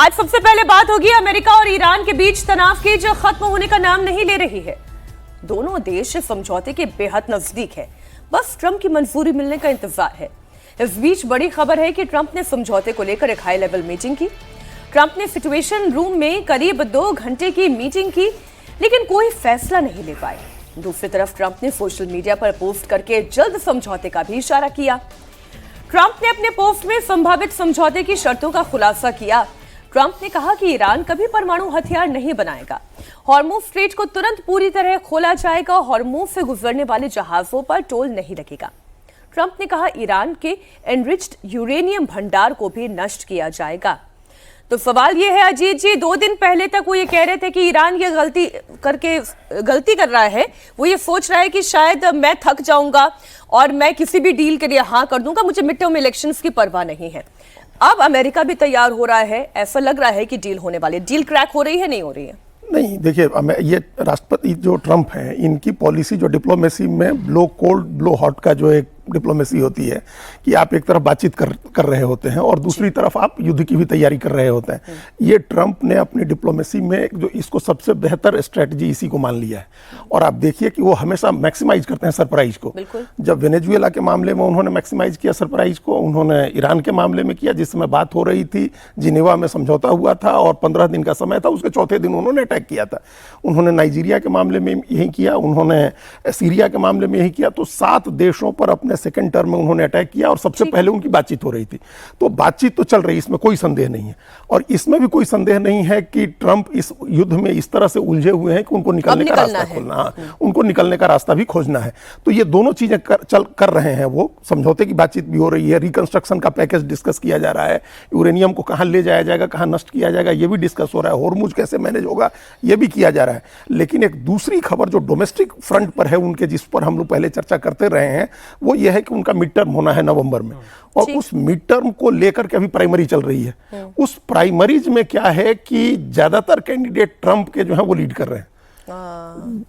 आज सबसे पहले बात होगी अमेरिका और ईरान के बीच तनाव की, जो खत्म होने का नाम नहीं ले रही है। दोनों देश समझौते के बेहद नजदीक है, बस ट्रंप की मंजूरी मिलने का इंतजार है। इस बीच बड़ी खबर है कि ट्रंप ने समझौते को लेकर एक हाई लेवल मीटिंग की। ट्रंप ने सिचुएशन रूम में करीब 2 घंटे की मीटिंग की, लेकिन कोई फैसला नहीं ले पाए। दूसरी तरफ ट्रंप ने सोशल मीडिया पर पोस्ट करके जल्द समझौते का भी इशारा किया। ट्रंप ने अपने पोस्ट में संभावित समझौते की शर्तों का खुलासा किया। ट्रंप ने कहा कि ईरान कभी परमाणु हथियार नहीं बनाएगा, हॉर्मुज स्ट्रेट को तुरंत पूरी तरह खोला जाएगा, हॉर्मुज से गुजरने वाले जहाजों पर टोल नहीं लगेगा। ट्रंप ने कहा ईरान के एनरिच्ड यूरेनियम भंडार को भी नष्ट किया जाएगा। तो सवाल यह है अजीत जी, 2 दिन पहले तक वो ये कह रहे थे कि ईरान ये गलती कर रहा है, वो ये सोच रहा है कि शायद मैं थक जाऊंगा और मैं किसी भी डील के लिए हाँ कर दूंगा, मुझे मिड टर्म इलेक्शंस की परवाह नहीं है। अब अमेरिका भी तैयार हो रहा है, ऐसा लग रहा है कि डील होने वाली है। डील क्रैक हो रही है, नहीं हो रही है? नहीं, देखिए, ये राष्ट्रपति जो ट्रंप हैं, इनकी पॉलिसी जो डिप्लोमेसी में ब्लो कोल्ड ब्लो हॉट का जो एक डिप्लोमेसी होती है कि आप एक तरफ बातचीत कर रहे होते हैं और दूसरी तरफ आप युद्ध की भी तैयारी कर रहे होते हैं। ये ट्रंप ने अपनी डिप्लोमेसी में जो इसको सबसे बेहतर स्ट्रेटजी इसी को मान लिया है। और आप देखिए कि वो हमेशा मैक्सिमाइज करते हैं सरप्राइज को। जब वेनेजुएला के मामले में उन्होंने मैक्सिमाइज किया सरप्राइज को, उन्होंने ईरान के मामले में किया, जिस समय बात हो रही थी, जिनेवा में समझौता हुआ था और 15 दिन का समय था, उसके चौथे दिन उन्होंने अटैक किया था। उन्होंने नाइजीरिया के मामले में यही किया, उन्होंने सीरिया के मामले में यही किया। तो 7 देशों पर अपने सेकंड टर्म में उन्होंने अटैक किया और सबसे पहले उनकी बातचीत हो रही थी। तो बातचीत तो चल रही, इसमें कोई संदेह नहीं है। और इसमें भी कोई संदेह नहीं है कि ट्रंप इस युद्ध में इस तरह से उलझे हुए हैं कि उनको निकलने का रास्ता खोलना, उनको निकलने का रास्ता भी खोजना है। तो ये दोनों चीजें कर रहे हैं। वो समझौते की बातचीत भी हो रही है, रिकंस्ट्रक्शन का पैकेज डिस्कस किया जा रहा है, यूरेनियम को कहां ले जाया जाएगा, कहां नष्ट किया जाएगा, ये भी डिस्कस हो रहा है, हॉर्मुज कैसे मैनेज होगा, ये भी किया जा रहा है। लेकिन एक दूसरी खबर जो डोमेस्टिक फ्रंट पर है उनके, जिस पर हम लोग पहले चर्चा करते रहे हैं, वो ये है कि उनका मिड टर्म होना है नवंबर में। और उस मिड टर्म को लेकर के अभी प्राइमरी चल रही है। उस प्राइमरीज में क्या है कि ज्यादातर कैंडिडेट ट्रंप के जो है वो लीड कर रहे हैं।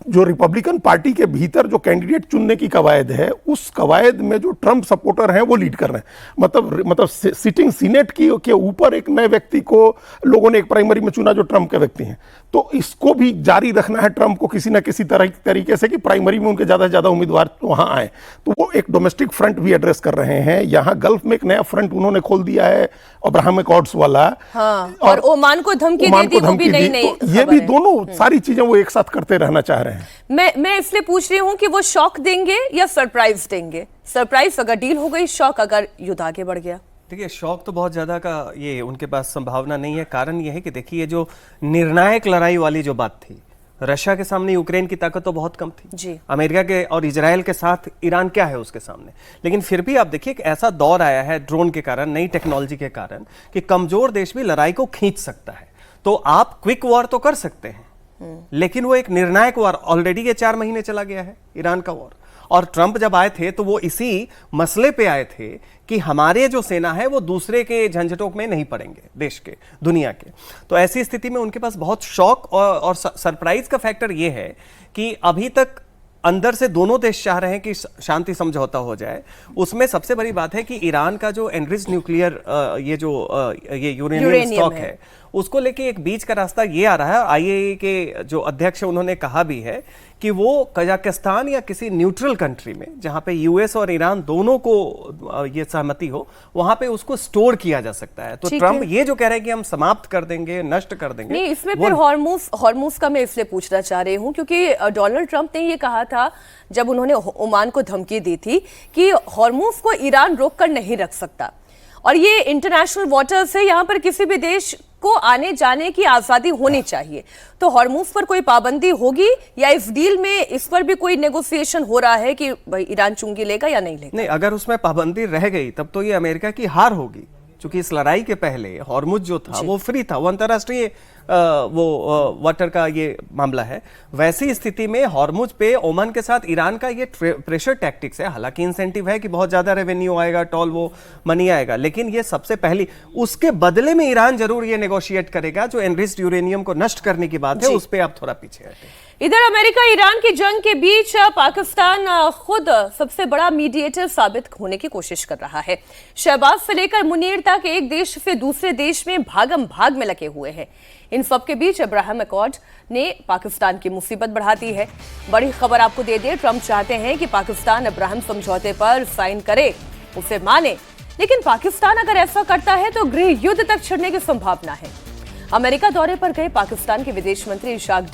जो रिपब्लिकन पार्टी के भीतर जो कैंडिडेट चुनने की कवायद है, उस कवायद में जो ट्रंप सपोर्टर हैं वो लीड कर रहे हैं। मतलब सिटिंग सीनेट के ऊपर एक नए व्यक्ति को लोगों ने एक प्राइमरी में चुना जो ट्रंप के व्यक्ति हैं। तो इसको भी जारी रखना है ट्रंप को किसी ना किसी तरीके से कि प्राइमरी में उनके ज्यादा से ज्यादा उम्मीदवार वहां आए। तो वो एक डोमेस्टिक फ्रंट भी एड्रेस कर रहे हैं। यहाँ गल्फ में एक नया फ्रंट उन्होंने खोल दिया है, अब्राहम अकॉर्ड्स वाला। हाँ, और ओमान को धमकी दी, वो भी नहीं। तो ये भी दोनों सारी चीजें वो एक साथ करते रहना चाह रहे हैं। मैं इसलिए पूछ रही हूँ कि वो शॉक देंगे या सरप्राइज देंगे? सरप्राइज अगर डील हो गई, शॉक अगर युद्ध आगे बढ़ गया। देखिए, शॉक तो बहुत ज्यादा का ये उनके पास संभावना नहीं है। कारण ये है कि देखिए, ये जो निर्णायक लड़ाई वाली जो बात थी, रशिया के सामने यूक्रेन की ताकत तो बहुत कम थी जी। अमेरिका के और इजराइल के साथ ईरान क्या है उसके सामने। लेकिन फिर भी आप देखिए, एक ऐसा दौर आया है ड्रोन के कारण, नई टेक्नोलॉजी के कारण, कि कमजोर देश भी लड़ाई को खींच सकता है। तो आप क्विक वॉर तो कर सकते हैं, लेकिन वो एक निर्णायक वॉर, ऑलरेडी ये 4 महीने चला गया है ईरान का वॉर। और ट्रंप जब आए थे तो वो इसी मसले पे आए थे कि हमारे जो सेना है वो दूसरे के झंझटों में नहीं पड़ेंगे, देश के, दुनिया के। तो ऐसी स्थिति में उनके पास बहुत शॉक और सरप्राइज का फैक्टर ये है कि अभी तक अंदर से दोनों देश चाह रहे हैं कि शांति समझौता हो जाए। उसमें सबसे बड़ी बात है कि ईरान का जो एनरिच्ड न्यूक्लियर ये यूरेनियम स्टॉक है, उसको लेके एक बीच का रास्ता ये आ रहा है। आईएईए के जो अध्यक्ष उन्होंने कहा भी है कि वो कजाकिस्तान या किसी न्यूट्रल कंट्री में, जहां पे यूएस और ईरान दोनों को ये सहमति हो, वहां पे उसको स्टोर किया जा सकता है। तो ट्रंप ये जो कह रहे हैं कि हम समाप्त कर देंगे, नष्ट कर देंगे, नहीं, इसमें फिर हॉर्मुज का मैं इसलिए पूछना चाह रही हूं क्योंकि डोनाल्ड ट्रंप ने ये कहा था जब उन्होंने ओमान को धमकी दी थी कि हॉर्मुज को ईरान रोक कर नहीं रख सकता, और ये इंटरनेशनल वाटर्स है, यहाँ पर किसी भी देश को आने जाने की आजादी होनी चाहिए। तो हॉर्मुज पर कोई पाबंदी होगी या इस डील में इस पर भी कोई नेगोशिएशन हो रहा है कि भाई ईरान चुंगी लेगा या नहीं लेगा? नहीं, अगर उसमें पाबंदी रह गई तब तो ये अमेरिका की हार होगी, क्योंकि इस लड़ाई के पहले हॉर्मुज जो था वो फ्री था, वो अंतर्राष्ट्रीय वाटर का ये मामला है, वैसी स्थिति में हॉर्मुज पे ओमान के साथ ईरान का ये प्रेशर टैक्टिक्स है। हालांकि इंसेंटिव है कि बहुत ज्यादा रेवेन्यू आएगा, टॉल वो मनी आएगा, लेकिन ये सबसे पहली, उसके बदले में ईरान जरूर ये नेगोशिएट करेगा। जो एनरिच्ड यूरेनियम को नष्ट करने की बात है, उस पे आप थोड़ा पीछे हटें। इधर अमेरिका ईरान की जंग के बीच पाकिस्तान खुद सबसे बड़ा मीडिएटर साबित होने की कोशिश कर रहा है। शहबाज से लेकर मुनीर तक एक देश से दूसरे देश में भागम भाग में लगे हुए हैं। इन सब के बीच अब्राहम अकॉर्ड ने पाकिस्तान की मुसीबत बढ़ा दी है। बड़ी खबर आपको दे दें, ट्रंप चाहते हैं कि पाकिस्तान अब्राहम समझौते पर साइन करे, उसे माने, लेकिन पाकिस्तान अगर ऐसा करता है तो गृह युद्ध तक छिड़ने की संभावना है। अमेरिका दौरे पर गए पाकिस्तान के विदेश मंत्री इशाक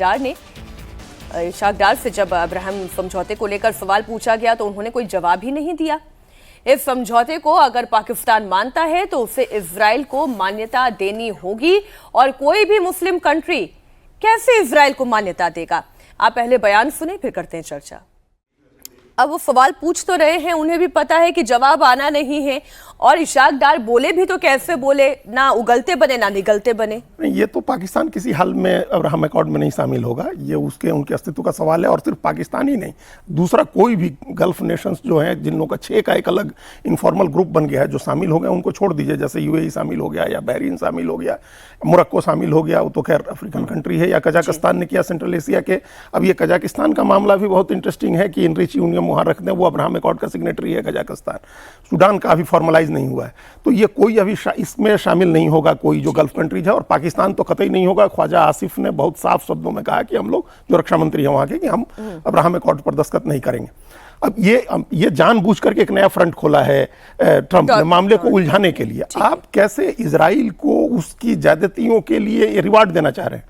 डार से जब अब्राहम समझौते को लेकर सवाल पूछा गया तो उन्होंने कोई जवाब ही नहीं दिया। इस समझौते को अगर पाकिस्तान मानता है तो उसे इजराइल को मान्यता देनी होगी, और कोई भी मुस्लिम कंट्री कैसे इजराइल को मान्यता देगा। आप पहले बयान सुने, फिर करते हैं चर्चा। अब वो सवाल पूछ तो रहे हैं, उन्हें भी पता है कि जवाब आना नहीं है, और इशाक डार बोले भी तो कैसे बोले, ना उगलते बने ना निगलते बने। ये तो पाकिस्तान किसी हाल में अब्राहम अकॉर्ड में नहीं शामिल होगा, ये उनके अस्तित्व का सवाल है। और सिर्फ पाकिस्तान ही नहीं, दूसरा कोई भी गल्फ नेशंस जो हैं, जिन लोगों का 6 का एक अलग इनफॉर्मल ग्रुप बन गया है, जो शामिल हो गए उनको छोड़ दीजिए। जैसे यूएई शामिल हो गया, या बहरीन शामिल हो गया, मोरक्को शामिल हो गया, वो तो खैर अफ्रीकन कंट्री है, या कजाकिस्तान ने किया सेंट्रल एशिया के। अब ये कजाकिस्तान का मामला भी बहुत इंटरेस्टिंग है कि इनरिच यूनियन वहाँ रखते हैं, वो अब्राहम अकॉर्ड का सिग्नेटरी है कजाकिस्तान। सूडान का अभी फॉर्मलाइज नहीं हुआ है, तो ये कोई अभी इसमें शामिल नहीं होगा, कोई जो गल्फ कंट्रीज है। और पाकिस्तान तो कतई नहीं होगा। ख्वाजा आसिफ ने बहुत साफ शब्दों में कहा कि हम लोग, जो रक्षा मंत्री हैं वहाँ के, कि हम अब्राहम अकॉर्ड पर दस्तखत नहीं करेंगे। अब ये जानबूझ करके एक नया फ्रंट खोला है ट्रंप ने मामले को उलझाने के लिए। आप कैसे इजराइल को उसकी ज्यादतियों के लिए रिवार्ड देना चाह रहे हैं?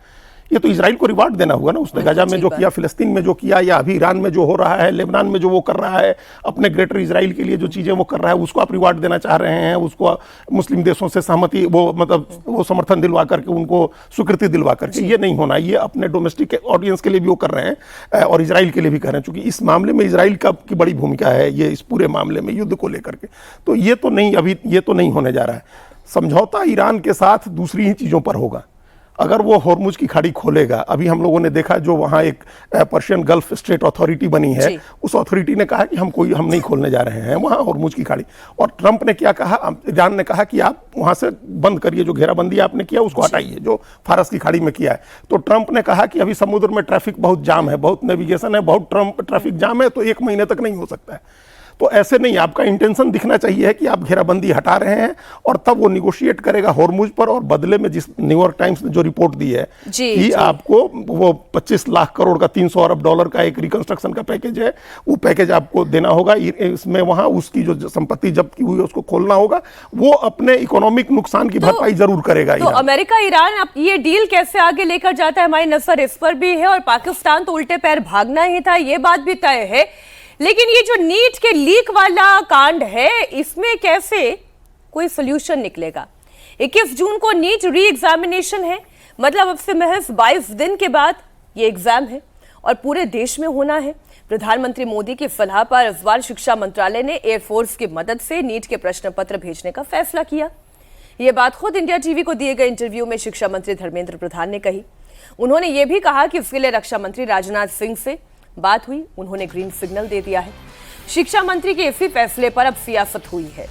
ये तो इजराइल को रिवार्ड देना हुआ ना, उसने गाजा में जो किया, फिलिस्तीन में जो किया, या अभी ईरान में जो हो रहा है, लेबनान में जो वो कर रहा है, अपने ग्रेटर इजराइल के लिए जो चीजें वो कर रहा है, उसको आप रिवार्ड देना चाह रहे हैं। उसको मुस्लिम देशों से सहमति, वो समर्थन दिलवा करके, उनको स्वीकृति दिलवा करके, ये नहीं होना। ये अपने डोमेस्टिक ऑडियंस के लिए भी वो कर रहे हैं और इजराइल के लिए भी कर रहे हैं, क्योंकि इस मामले में इजराइल की बड़ी भूमिका है, ये इस पूरे मामले में युद्ध को लेकर के। तो ये तो नहीं, अभी ये तो नहीं होने जा रहा है। समझौता ईरान के साथ दूसरी ही चीजों पर होगा। अगर वो हॉर्मुज की खाड़ी खोलेगा, अभी हम लोगों ने देखा जो वहाँ एक पर्शियन गल्फ स्टेट अथॉरिटी बनी है, उस अथॉरिटी ने कहा कि हम नहीं खोलने जा रहे हैं वहाँ हॉर्मुज की खाड़ी। और ट्रंप ने क्या कहा, ईरान ने कहा कि आप वहाँ से बंद करिए, जो घेराबंदी आपने किया उसको हटाइए, जो फारस की खाड़ी में किया है। तो ट्रंप ने कहा कि अभी समुद्र में ट्रैफिक बहुत जाम है, बहुत नेविगेशन है, बहुत ट्रैफिक जाम है, तो 1 महीने तक नहीं हो सकता है। तो ऐसे नहीं, आपका इंटेंशन दिखना चाहिए है कि आप घेराबंदी हटा रहे हैं, और तब वो निगोशिएट करेगा हॉर्मुज पर। और बदले में, जिस न्यूयॉर्क टाइम्स ने जो रिपोर्ट दी है कि आपको वो 25 लाख करोड़ का, 300 अरब डॉलर का एक रिकंस्ट्रक्शन का पैकेज है, वो पैकेज आपको देना होगा। इसमें वहां उसकी जो संपत्ति जब्त की हुई है उसको खोलना होगा। वो अपने इकोनॉमिक नुकसान की भरपाई जरूर करेगा। तो अमेरिका ईरान अब ये डील कैसे आगे लेकर जाता है, हमारी नजर इस पर भी है। और पाकिस्तान तो उल्टे पैर भागना ही था, ये बात भी तय है। लेकिन ये जो नीट के लीक वाला कांड है, इसमें कैसे कोई सोल्यूशन निकलेगा? 21 जून को नीट री एग्जामिनेशन है, मतलब अब से महज 22 दिन के बाद ये एग्जाम है, और पूरे देश में होना है। प्रधानमंत्री मोदी की सलाह पर इस बार शिक्षा मंत्रालय ने एयरफोर्स की मदद से नीट के प्रश्न पत्र भेजने का फैसला किया। ये बात खुद इंडिया टीवी को दिए गए इंटरव्यू में शिक्षा मंत्री धर्मेंद्र प्रधान ने कही। उन्होंने ये भी कहा कि इसके लिए रक्षा मंत्री राजनाथ सिंह से बात हुई, उन्होंने ग्रीन सिग्नल दे दिया है। शिक्षा मंत्री के इसी फैसले पर अब सियासत हुई है।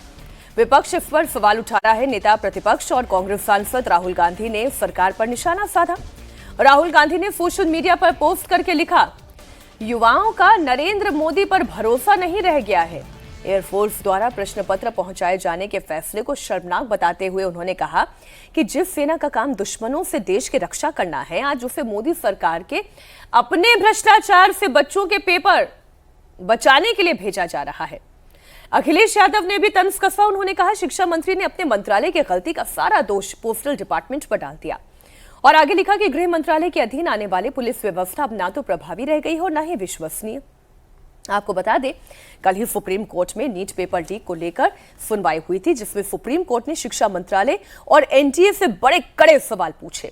विपक्ष इस पर सवाल उठा रहा है। नेता प्रतिपक्ष और कांग्रेस सांसद राहुल गांधी ने सरकार पर निशाना साधा। राहुल गांधी ने सोशल मीडिया पर पोस्ट करके लिखा, युवाओं का नरेंद्र मोदी पर भरोसा नहीं रह गया है। एयरफोर्स द्वारा प्रश्न पत्र पहुंचाए जाने के फैसले को शर्मनाक बताते हुए उन्होंने कहा कि जिस सेना का काम दुश्मनों से देश की रक्षा करना है, आज उसे मोदी सरकार के अपने भ्रष्टाचार से बच्चों के पेपर बचाने के लिए भेजा जा रहा है। अखिलेश यादव ने भी तंज कसा। उन्होंने कहा, शिक्षा मंत्री ने अपने मंत्रालय की गलती का सारा दोष पोस्टल डिपार्टमेंट पर डाल दिया, और आगे लिखा कि गृह मंत्रालय के अधीन आने वाली पुलिस व्यवस्था अब ना तो प्रभावी रह गई हो, ना ही विश्वसनीय। आपको बता दें, कल ही सुप्रीम कोर्ट में नीट पेपर लीक को लेकर सुनवाई हुई थी, जिसमें सुप्रीम कोर्ट ने शिक्षा मंत्रालय और एनटीए से बड़े कड़े सवाल पूछे।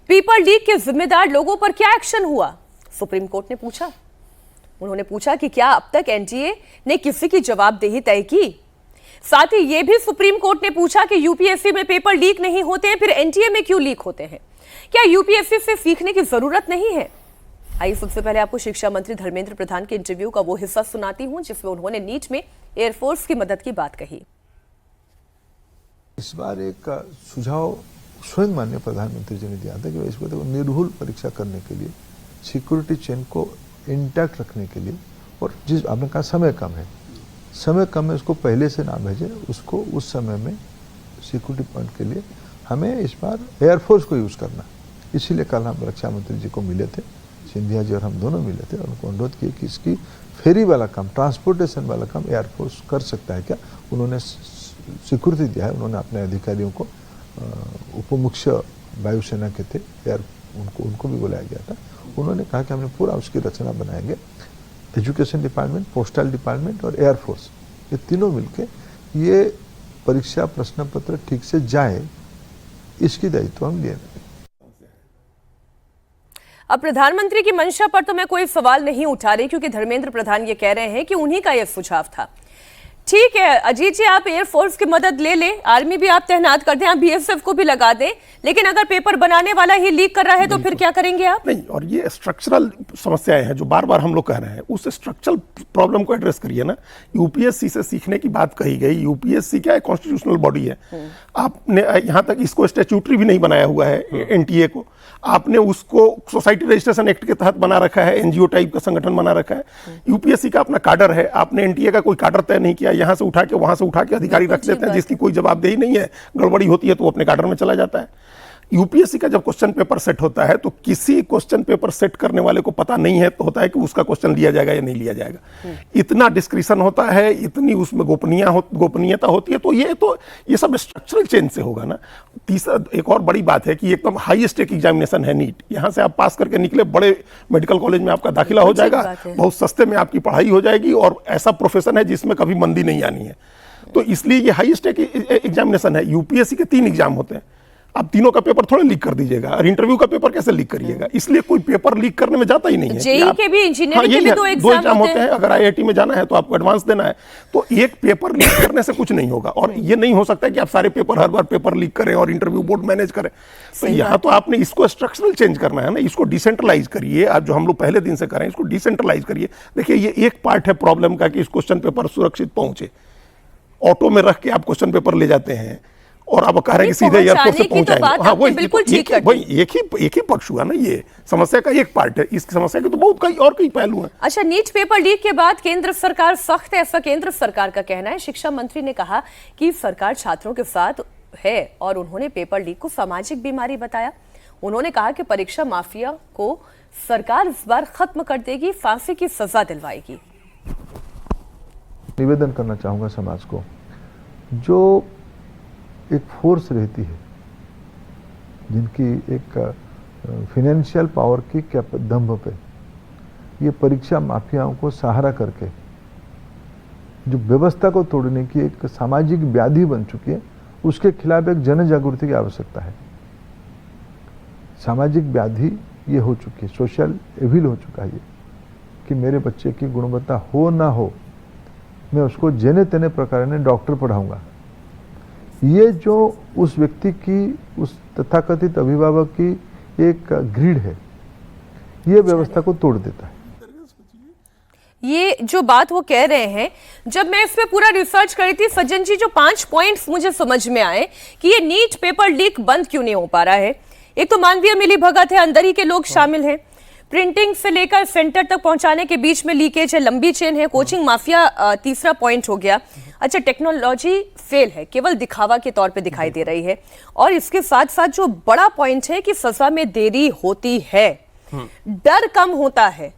पेपर लीक के जिम्मेदार लोगों पर क्या एक्शन हुआ, सुप्रीम कोर्ट ने पूछा। उन्होंने पूछा कि क्या अब तक एनटीए ने किसी की जवाबदेही तय की? साथ ही ये भी सुप्रीम कोर्ट ने पूछा कि यूपीएससी में पेपर लीक नहीं होते हैं, फिर एनटीए में क्यों लीक होते हैं? क्या यूपीएससी से सीखने की जरूरत नहीं है? आइए सबसे पहले आपको शिक्षा मंत्री धर्मेंद्र प्रधान के इंटरव्यू का वो हिस्सा सुनाती हूं जिसमें उन्होंने नीट में एयरफोर्स की मदद की बात कही। इस बार एक सुझाव स्वयं माननीय प्रधानमंत्री जी ने दिया था कि इस बार निर्भुल परीक्षा करने के लिए सिक्योरिटी चेन को इंटैक्ट रखने के लिए, और जिस आपने कहा समय कम है, समय कम है, उसको पहले से ना भेजे, उसको उस समय में सिक्योरिटी पॉइंट के लिए हमें इस बार एयरफोर्स को यूज़ करना। इसीलिए कल हम रक्षा मंत्री जी को मिले थे, सिंधिया जी और हम दोनों मिले थे, और उनको अनुरोध किया कि इसकी फेरी वाला काम, ट्रांसपोर्टेशन वाला काम एयरफोर्स कर सकता है क्या। उन्होंने सिक्योरिटी दिया है, उन्होंने अपने अधिकारियों को, उप मुख्य वायुसेना के थे, उनको भी बुलाया गया था। उन्होंने कहा कि हमने पूरा उसकी रचना बनाएंगे, एजुकेशन डिपार्टमेंट, पोस्टल डिपार्टमेंट और एयरफोर्स, ये तीनों मिलके ये परीक्षा प्रश्न पत्र ठीक से जाए, इसकी दायित्व हम लिए। अब प्रधानमंत्री की मंशा पर तो मैं कोई सवाल नहीं उठा रही, क्योंकि धर्मेंद्र प्रधान ये कह रहे हैं कि उन्हीं का यह सुझाव था। ठीक है अजीत जी, आप एयरफोर्स की मदद ले लें, आर्मी भी आप तैनात कर दें, आप बीएसएफ को भी लगा दें, लेकिन अगर पेपर बनाने वाला ही लीक कर रहा है तो फिर क्या करेंगे आप? नहीं, और ये स्ट्रक्चरल समस्याएं हैं जो बार बार हम लोग कह रहे हैं, उस स्ट्रक्चरल प्रॉब्लम को एड्रेस करिए ना। यूपीएससी से सीखने की बात कही गई, यूपीएससी क्या है, कॉन्स्टिट्यूशनल बॉडी है। आपने यहां तक इसको स्टैट्यूटरी भी नहीं बनाया हुआ है एनटीए को, आपने उसको सोसाइटी रजिस्ट्रेशन एक्ट के तहत बना रखा है, एनजीओ टाइप का संगठन बना रखा है। यूपीएससी का अपना काडर है, आपने एनटीए का कोई काडर तय नहीं किया, यहां से उठा के वहां से उठा के अधिकारी रख देते हैं जिसकी कोई जवाबदेही नहीं है, गड़बड़ी होती है तो वो अपने काडर में चला जाता है। यूपीएससी का जब क्वेश्चन पेपर सेट होता है तो किसी क्वेश्चन पेपर सेट करने वाले को पता नहीं है तो होता है कि उसका क्वेश्चन लिया जाएगा या नहीं लिया जाएगा। इतना डिस्क्रिशन होता है, इतनी उसमें गोपनीयता होती है, तो ये सब स्ट्रक्चरल चेंज से होगा ना। तीसरा एक और बड़ी बात है कि एकदम हाई स्टेक एग्जामिनेशन है नीट, यहां से आप पास करके निकले, बड़े मेडिकल कॉलेज में आपका दाखिला हो जाएगा, बहुत सस्ते में आपकी पढ़ाई हो जाएगी, और ऐसा प्रोफेशन है जिसमें कभी मंदी नहीं आनी है। तो इसलिए ये हाई स्टेक एग्जामिनेशन है। यूपीएससी के 3 एग्जाम होते हैं, आप तीनों का पेपर थोड़ा लीक कर दीजिएगा, और इंटरव्यू का पेपर कैसे लीक करिएगा? इसलिए कोई पेपर लीक करने में जाता ही नहीं है। जेईई के भी, इंजीनियरिंग के भी 2 एग्जाम होते हैं। अगर आईआईटी में जाना है तो आपको एडवांस देना है, तो एक पेपर लीक करने से कुछ नहीं होगा। और ये नहीं हो सकता कि आप सारे पेपर हर बार पेपर लीक करें और इंटरव्यू बोर्ड मैनेज करें। तो यहाँ तो आपने इसको स्ट्रक्चरल चेंज करना है ना, इसको डिसेंट्रलाइज करिए। आप जो हम लोग पहले दिन से करें, इसको डिसेंट्रलाइज करिए। देखिए ये एक पार्ट है प्रॉब्लम का कि इस क्वेश्चन पेपर सुरक्षित पहुंचे। ऑटो में रख के आप क्वेश्चन पेपर ले जाते हैं और आप कह रहे हैं कि सीधे एयरपोर्ट से पहुंचाएंगे। हाँ, वही एक ही पक्ष हुआ ना, ये समस्या का एक पार्ट है। इस समस्या के तो बहुत कई पहलू हैं। अच्छा, नीट पेपर लीक के बाद केंद्र सरकार सख्त है, ऐसा केंद्र सरकार का कहना है। शिक्षा मंत्री ने कहा कि सरकार छात्रों के साथ है और उन्होंने पेपर लीक को सामाजिक बीमारी बताया। उन्होंने कहा कि परीक्षा माफिया को सरकार इस बार खत्म कर देगी, फांसी की सजा दिलवाएगी। निवेदन करना चाहूंगा समाज को, जो एक फोर्स रहती है जिनकी एक फाइनेंशियल पावर की दंभ पे ये परीक्षा माफियाओं को सहारा करके जो व्यवस्था को तोड़ने की एक सामाजिक व्याधि बन चुकी है, उसके खिलाफ एक जन जागृति की आवश्यकता है। सामाजिक व्याधि ये हो चुकी है, सोशल एविल हो चुका है ये, कि मेरे बच्चे की गुणवत्ता हो ना हो, मैं उसको जेने तेने प्रकार ने डॉक्टर पढ़ाऊंगा। ये जो उस व्यक्ति की, उस तथाकथित अभिभावक की एक ग्रीड है, ये व्यवस्था को तोड़ देता है। ये जो बात वो कह रहे हैं, जब मैं इस पे पूरा रिसर्च करी थी सज्जन जी, जो 5 पॉइंट्स मुझे समझ में आए कि ये नीट पेपर लीक बंद क्यों नहीं हो पा रहा है। एक तो मानवीय मिलीभगत है, अंदर ही के लोग शामिल हैं, प्रिंटिंग से लेकर सेंटर तक पहुंचाने के बीच में लीकेज है, लंबी चेन है, कोचिंग माफिया तीसरा पॉइंट हो गया। अच्छा, टेक्नोलॉजी फेल है, केवल दिखावा के तौर पे दिखाई दे रही है, और इसके साथ साथ जो बड़ा पॉइंट है कि सजा में देरी होती है, डर कम होता है।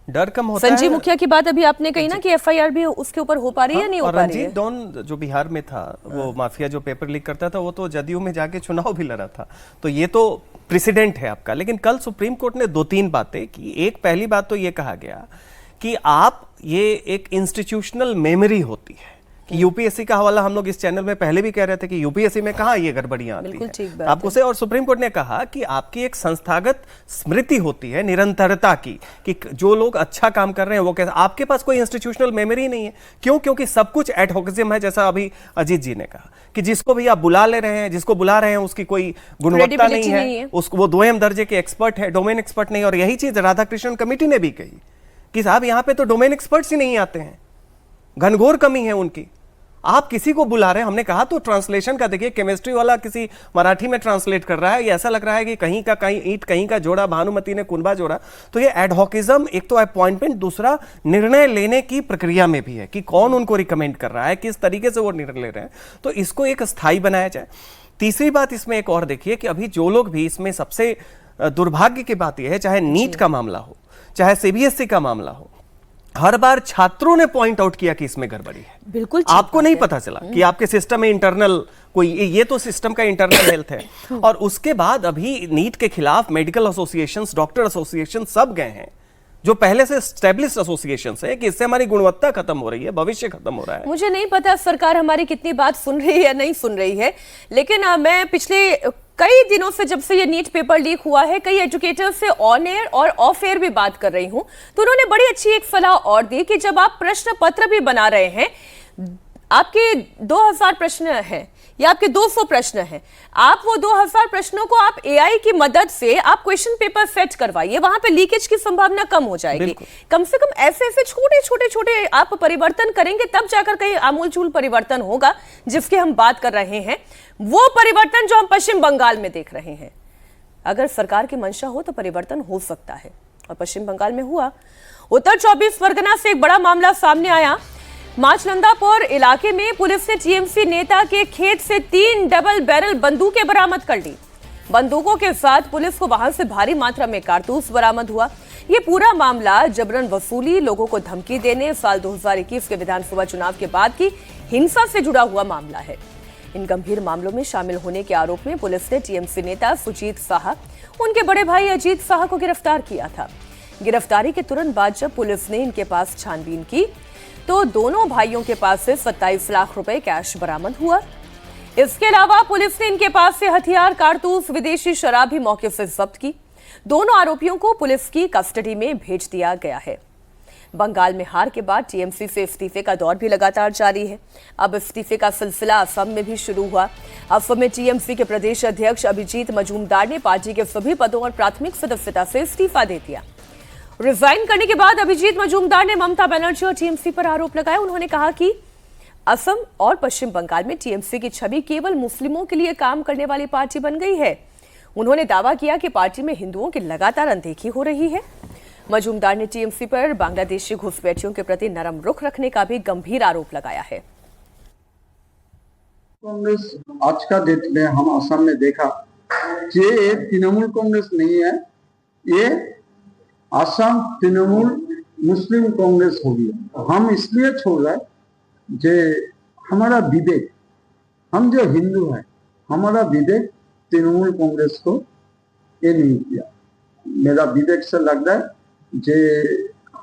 डर कम होता है। संजीव मुखिया की बात अभी आपने कही ना कि एफआईआर भी उसके ऊपर हो पा रही है, नहीं हो पा रही है। रंजीत डॉन जो बिहार में था, वो माफिया जो पेपर लीक करता था, वो तो जदयू में जाके चुनाव भी लड़ा था, तो ये तो प्रेसिडेंट है आपका। लेकिन कल सुप्रीम कोर्ट ने 2-3 बातें की। एक पहली बात तो ये कहा गया कि आप, ये एक इंस्टीट्यूशनल मेमोरी होती है कि यूपीएससी का हवाला हम लोग इस चैनल में पहले भी कह रहे थे कि यूपीएससी में कहाँ ये गड़बड़ियां आती बिल्कुल ठीक है बात आपको से। और सुप्रीम कोर्ट ने कहा कि आपकी एक संस्थागत स्मृति होती है निरंतरता की, कि जो लोग अच्छा काम कर रहे हैं वो कैसे, आपके पास कोई इंस्टीट्यूशनल मेमोरी नहीं है। क्यों? क्योंकि सब कुछ एडहोकिज्म है, जैसा अभी अजीत जी ने कहा कि जिसको भी आप बुला ले रहे हैं, जिसको बुला रहे हैं उसकी कोई गुणवत्ता नहीं है, उसको वो दोयम दर्जे के एक्सपर्ट है, डोमेन एक्सपर्ट नहीं। और यही चीज राधाकृष्णन कमेटी ने भी कही कि साहब यहां पे तो डोमेन एक्सपर्ट्स ही नहीं आते हैं, घनघोर कमी है उनकी। आप किसी को बुला रहे हैं, हमने कहा तो ट्रांसलेशन का देखिए, केमिस्ट्री वाला किसी मराठी में ट्रांसलेट कर रहा है, ये ऐसा लग रहा है कि कहीं का कहीं ईंट कहीं का जोड़ा, भानुमति ने कुनबा जोड़ा। तो ये एडहॉकिज्म, एक तो अपॉइंटमेंट, दूसरा निर्णय लेने की प्रक्रिया में भी है कि कौन उनको रिकमेंड कर रहा है, किस तरीके से वो निर्णय ले रहे हैं। तो इसको एक स्थायी बनाया जाए। तीसरी बात इसमें एक और देखिए कि अभी जो लोग भी इसमें, सबसे दुर्भाग्य की बात यह है, चाहे नीट का मामला हो, चाहे सीबीएसई का मामला हो, हर बार छात्रों ने पॉइंट आउट किया कि इसमें गड़बड़ी है। बिल्कुल आपको नहीं पता चला कि आपके सिस्टम में इंटरनल कोई, ये तो सिस्टम का इंटरनल हेल्थ है। और उसके बाद अभी नीट के खिलाफ मेडिकल एसोसिएशंस, डॉक्टर एसोसिएशन सब गए हैं, जो पहले से एस्टेब्लिश्ड एसोसिएशंस है, कि इससे हमारी गुणवत्ता खत्म हो रही है, भविष्य खत्म हो रहा है। मुझे नहीं पता सरकार हमारी कितनी बात सुन रही है या नहीं सुन रही है, लेकिन मैं पिछले कई दिनों से, जब से ये नीट पेपर लीक हुआ है, कई एजुकेटर्स से ऑन एयर और ऑफ एयर भी बात कर रही हूं, तो उन्होंने बड़ी अच्छी एक सलाह और दी कि जब आप प्रश्न पत्र भी बना रहे हैं, आपके 2000 प्रश्न हैं या आपके 200 प्रश्न हैं, आप वो 2000 प्रश्नों को आप एआई की मदद से आप क्वेश्चन पेपर सेट करवाइए, वहां पे लीकेज की संभावना कम हो जाएगी। कम से कम ऐसे ऐसे छोटे छोटे आप परिवर्तन करेंगे, तब जाकर कहीं आमूलचूल परिवर्तन होगा जिसकी हम बात कर रहे हैं, वो परिवर्तन जो हम पश्चिम बंगाल में देख रहे हैं। अगर सरकार की मंशा हो तो परिवर्तन हो सकता है, और पश्चिम बंगाल में हुआ। उत्तर 24 परगना से एक बड़ा मामला सामने आया। माचलंदापुर इलाके में पुलिस ने टीएमसी नेता के खेत से 3 डबल बैरल बंदूकें बरामद कर ली। बंदूकों के साथ पुलिस को वहां से भारी मात्रा में कारतूस बरामद हुआ। ये पूरा मामला जबरन वसूली, लोगों को धमकी देने, साल 2021 के विधानसभा चुनाव के बाद की हिंसा से जुड़ा हुआ मामला है। इन गंभीर मामलों में शामिल होने के आरोप में पुलिस ने टीएमसी नेता सुजीत साहा, उनके बड़े भाई अजीत साहा को गिरफ्तार किया था। गिरफ्तारी के तुरंत बाद जब पुलिस ने इनके पास छानबीन की तो दोनों भाइयों के पास से 27 लाख रुपए कैश बरामद हुआ। इसके अलावा पुलिस ने इनके पास से हथियार, कारतूस, विदेशी शराब भी मौके से जब्त की। दोनों आरोपियों को पुलिस की कस्टडी में भेज दिया गया है। बंगाल में हार के बाद टीएमसी से इस्तीफे का दौर भी लगातार जारी है। अब इस्तीफे का सिलसिला असम में भी शुरू हुआ। असम में टीएमसी के प्रदेश अध्यक्ष अभिजीत मजूमदार ने पार्टी के सभी पदों और प्राथमिक सदस्यता से इस्तीफा दे दिया। रिजाइन करने के बाद अभिजीत मजूमदार ने ममता बनर्जी और टीएमसी पर आरोप लगाया। उन्होंने कहा कि असम और पश्चिम बंगाल में टीएमसी की छवि केवल मुस्लिमों के लिए काम करने वाली पार्टी बन गई है। उन्होंने दावा किया कि पार्टी में हिंदुओं की लगातार अनदेखी हो रही है। मजूमदार ने टीएमसी पर बांग्लादेशी घुसपैठियों के प्रति नरम रुख रखने का भी गंभीर आरोप लगाया है। कांग्रेस आज का डेट में हम असम में देखा ये तृणमूल कांग्रेस नहीं है, ये असम तृणमूल मुस्लिम कांग्रेस हो गया। हम इसलिए छोड़ रहे जे हमारा विवेक, हम जो हिंदू हैं, हमारा विवेक तृणमूल कांग्रेस को ये नहीं किया। मेरा विवेक से लग रहा है जे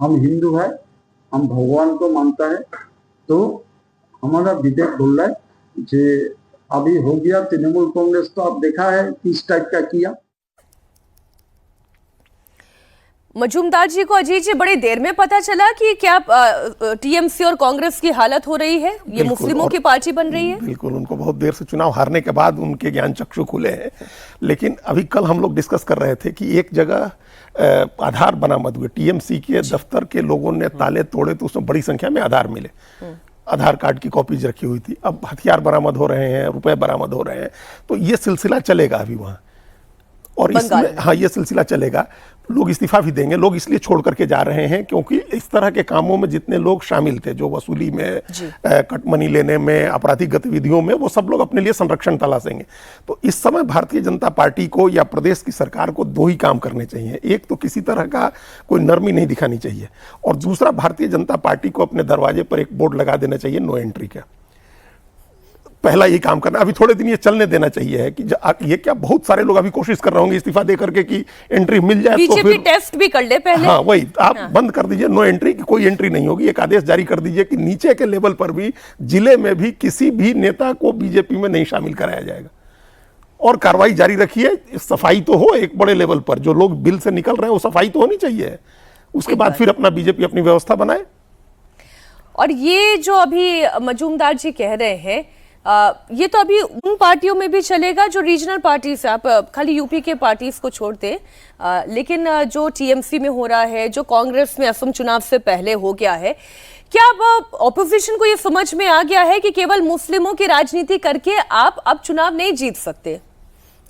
हम हिंदू है, हम भगवान को मानता है, तो हमारा विवेक बोल रहा है जे अभी हो गया तृणमूल कांग्रेस। तो आप देखा है किस टाइप का किया। मजूमदार जी को अजीत जी बड़ी देर में पता चला कि क्या टीएमसी और कांग्रेस की हालत हो रही है, ये मुस्लिमों की पार्टी बन रही है। बिल्कुल, उनको बहुत देर से चुनाव हारने के बाद उनके ज्ञान चक्षु खुले हैं। लेकिन अभी कल हम लोग डिस्कस कर रहे थे कि एक जगह आधार बरामद हुए, टीएमसी के दफ्तर के लोगों ने ताले तोड़े तो उसमें बड़ी संख्या में आधार मिले, आधार कार्ड की कॉपीज रखी हुई थी। अब हथियार बरामद हो रहे हैं, रुपए बरामद हो रहे हैं, तो ये सिलसिला चलेगा अभी वहां, और इसमें हाँ ये सिलसिला चलेगा। लोग इस्तीफा भी देंगे। लोग इसलिए छोड़ करके जा रहे हैं क्योंकि इस तरह के कामों में जितने लोग शामिल थे, जो वसूली में, कट मनी लेने में, आपराधिक गतिविधियों में, वो सब लोग अपने लिए संरक्षण तलाशेंगे। तो इस समय भारतीय जनता पार्टी को या प्रदेश की सरकार को दो ही काम करने चाहिए। एक तो किसी तरह का कोई नरमी नहीं दिखानी चाहिए, और दूसरा भारतीय जनता पार्टी को अपने दरवाजे पर एक बोर्ड लगा देना चाहिए नो एंट्री का। पहला ये काम करना, अभी थोड़े दिन ये चलने देना चाहिए है कि ये क्या बहुत सारे लोग अभी कोशिश कर रहे होंगे इस्तीफा दे करके कि एंट्री मिल जाए तो बीजेपी फिर टेस्ट भी कर ले पहले। हाँ वही आप बंद कर दीजिए, नो एंट्री की कोई एंट्री नहीं होगी। एक आदेश जारी कर दीजिए कि नीचे के लेवल पर भी, जिले में भी किसी भी नेता को बीजेपी में नहीं शामिल कराया जाएगा और कार्रवाई जारी रखिए। सफाई तो हो एक बड़े लेवल पर, जो लोग बिल से निकल रहे हैं वो सफाई तो होनी चाहिए, उसके बाद फिर अपना बीजेपी अपनी व्यवस्था बनाए। और ये जो अभी मजूमदार जी कह रहे हैं, ये तो अभी उन पार्टियों में भी चलेगा जो रीजनल पार्टीज है, आप खाली यूपी के पार्टीज को छोड़ दें, लेकिन जो टीएमसी में हो रहा है, जो कांग्रेस में असम चुनाव से पहले हो गया है, क्या अब ऑपोजिशन को ये समझ में आ गया है कि केवल मुस्लिमों की राजनीति करके आप अब चुनाव नहीं जीत सकते?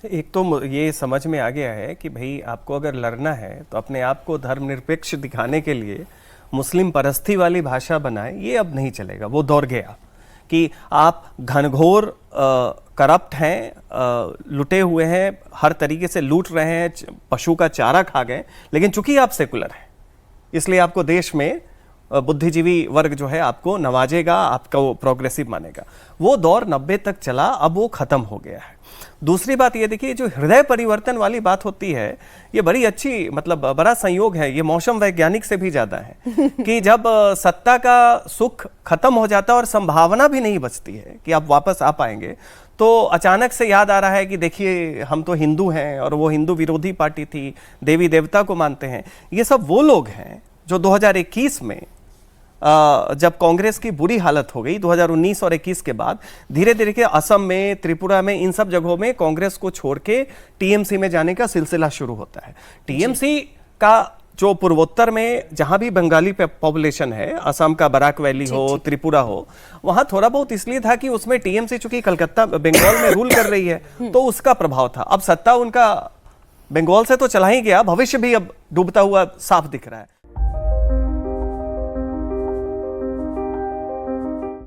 एक तो ये समझ में आ गया है कि भाई आपको अगर लड़ना है तो अपने आप को धर्मनिरपेक्ष दिखाने के लिए मुस्लिम परस्ती वाली भाषा बनाए, ये अब नहीं चलेगा। वो दौर गया कि आप घनघोर करप्ट हैं, लुटे हुए हैं, हर तरीके से लूट रहे हैं, पशु का चारा खा गए, लेकिन चूंकि आप सेकुलर हैं इसलिए आपको देश में बुद्धिजीवी वर्ग जो है आपको नवाजेगा, आपको प्रोग्रेसिव मानेगा। वो दौर 90 तक चला, अब वो खत्म हो गया है। दूसरी बात ये देखिए, जो हृदय परिवर्तन वाली बात होती है, ये बड़ी अच्छी मतलब बड़ा संयोग है, ये मौसम वैज्ञानिक से भी ज्यादा है कि जब सत्ता का सुख खत्म हो जाता है और संभावना भी नहीं बचती है कि आप वापस आ पाएंगे, तो अचानक से याद आ रहा है कि देखिए हम तो हिंदू हैं और वो हिंदू विरोधी पार्टी थी, देवी देवता को मानते हैं। ये सब वो लोग हैं जो 2021 में जब कांग्रेस की बुरी हालत हो गई 2019 और 21 के बाद, धीरे धीरे के असम में, त्रिपुरा में, इन सब जगहों में कांग्रेस को छोड़ के टीएमसी में जाने का सिलसिला शुरू होता है। टीएमसी का जो पूर्वोत्तर में जहां भी बंगाली पॉपुलेशन है, असम का बराक वैली हो, त्रिपुरा हो, वहां थोड़ा बहुत इसलिए था कि उसमें टीएमसी चूंकि कलकत्ता बंगाल में रूल कर रही है तो उसका प्रभाव था। अब सत्ता उनका बंगाल से तो चला ही गया, भविष्य भी अब डूबता हुआ साफ दिख रहा है।